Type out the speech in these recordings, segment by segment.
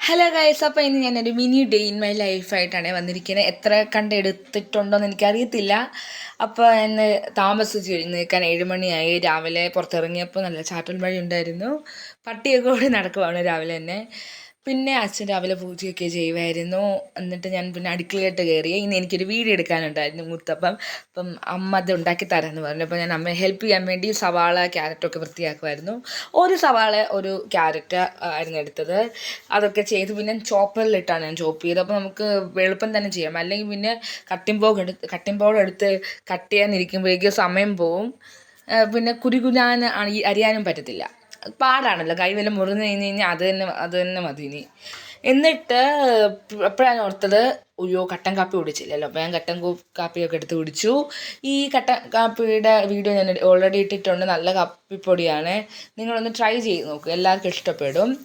Hello guys, അപ്പോൾ ഇന്ന് ഞാനൊരു മിനി ഡേ ഇൻ മൈ ലൈഫായിട്ടാണ് വന്നിരിക്കുന്നത്. എത്ര കണ്ടെടുത്തിട്ടുണ്ടോയെന്ന് എനിക്കറിയത്തില്ല. അപ്പോൾ ഇന്ന് താമസിച്ച് എഴുന്നേൽക്കാൻ 7 മണിയായി. രാവിലെ പുറത്തിറങ്ങിയപ്പോൾ നല്ല ചാറ്റൽ മഴ ഉണ്ടായിരുന്നു. പട്ടിയൊക്കെ കൂടി നടക്കുവാണ് രാവിലെ തന്നെ. പിന്നെ അച്ഛൻ രാവിലെ പൂജയൊക്കെ ചെയ്യുമായിരുന്നു. എന്നിട്ട് ഞാൻ പിന്നെ അടുക്കളയിട്ട് കയറി. ഇന്ന് എനിക്കൊരു വീഡിയോ എടുക്കാനുണ്ടായിരുന്നു മുത്തപ്പം. അപ്പം അമ്മ അത് ഉണ്ടാക്കി തരാമെന്ന് പറഞ്ഞു. അപ്പോൾ ഞാൻ അമ്മയെ ഹെൽപ്പ് ചെയ്യാൻ വേണ്ടി സവാള ക്യാരറ്റൊക്കെ വൃത്തിയാക്കുമായിരുന്നു. ഒരു സവാള ഒരു ക്യാരറ്റ് ആയിരുന്നു എടുത്തത്. അതൊക്കെ ചെയ്ത് പിന്നെ ചോപ്പറിലിട്ടാണ് ഞാൻ ചോപ്പ് ചെയ്തത്. അപ്പോൾ നമുക്ക് എളുപ്പം തന്നെ ചെയ്യാം. അല്ലെങ്കിൽ പിന്നെ കട്ടിംഗ് ബോർഡ് എടുത്ത് കട്ട് ചെയ്യാനിരിക്കുമ്പോഴേക്കും സമയം പോവും. പിന്നെ കുരുകുരാൻ അരിയാനും പറ്റത്തില്ല. പാടാണല്ലോ, കൈ വല്ല മുറിഞ്ഞ് കഴിഞ്ഞ് കഴിഞ്ഞാൽ അത് തന്നെ മതി ഇനി. എന്നിട്ട് എപ്പോഴാണ് ഓർത്തത്, അയ്യോ കട്ടൻ കാപ്പി കുടിച്ചില്ലല്ലോ. അപ്പോൾ ഞാൻ കട്ടൻ കാപ്പിയൊക്കെ എടുത്ത് കുടിച്ചു. ഈ കട്ടൻ കാപ്പിയുടെ വീഡിയോ ഞാൻ ഓൾറെഡി ഇട്ടിട്ടുണ്ട്. നല്ല കാപ്പിപ്പൊടിയാണ്, നിങ്ങളൊന്ന് ട്രൈ ചെയ്ത് നോക്കുക, എല്ലാവർക്കും ഇഷ്ടപ്പെടും.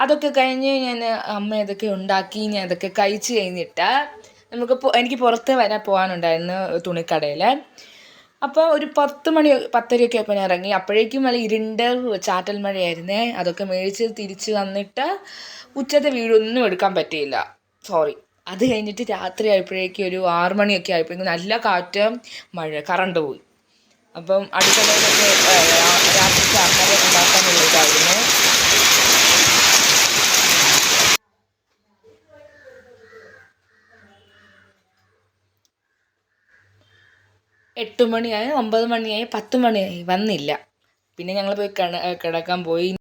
അതൊക്കെ കഴിഞ്ഞ് ഞാൻ അമ്മ അതൊക്കെ ഉണ്ടാക്കി ഞാൻ അതൊക്കെ കഴിച്ച് കഴിഞ്ഞിട്ട് എനിക്ക് പുറത്ത് വരെ പോകാനുണ്ടായിരുന്നു തുണിക്കടയിൽ. അപ്പോൾ ഒരു 10 മണി 10:30 ആയപ്പോൾ ഞാൻ ഇറങ്ങി. അപ്പോഴേക്കും നല്ല ഇരുണ്ട് ചാറ്റൽ മഴയായിരുന്നേ. അതൊക്കെ മേടിച്ച് തിരിച്ച് വന്നിട്ട് ഉച്ചത്തെ വീഡിയോ ഒന്നും എടുക്കാൻ പറ്റിയില്ല, സോറി. അത് കഴിഞ്ഞിട്ട് രാത്രി ആയപ്പോഴേക്കും ഒരു 6 മണിയൊക്കെ ആയപ്പോഴേക്കും നല്ല കാറ്റ്, മഴ, കറണ്ട് പോയി. അപ്പം അടുക്കളയിലൊക്കെ രാത്രിക്ക് അമ്മയെ ഉണ്ടാക്കാനുള്ള ഇതായിരുന്നു. 8 മണിയായി, 9 മണിയായി, 10 മണിയായി, വന്നില്ല. പിന്നെ ഞങ്ങൾ പോയി കിടക്കാൻ പോയി.